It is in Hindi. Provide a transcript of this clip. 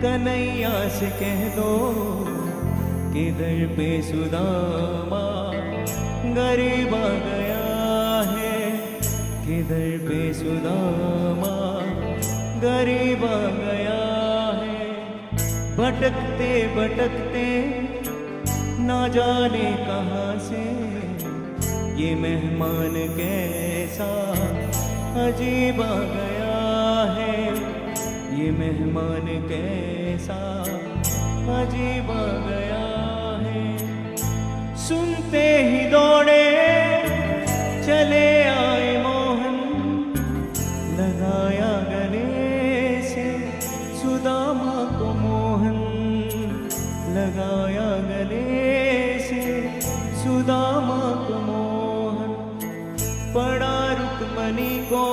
कन्हैया से कह दो कि दर पे सुदामा गरीब आ गया है, कि दर पे सुदामा गरीब आ गया है। भटकते भटकते ना जाने कहाँ से ये मेहमान कैसा अजीब आ गया है, ये मेहमान कैसा अजीब आ गया है। सुनते ही दौड़े चले आए मोहन, लगाया गले से सुदामा को मोहन, लगाया गले से सुदामा को मोहन। पड़ा रुक्मणी को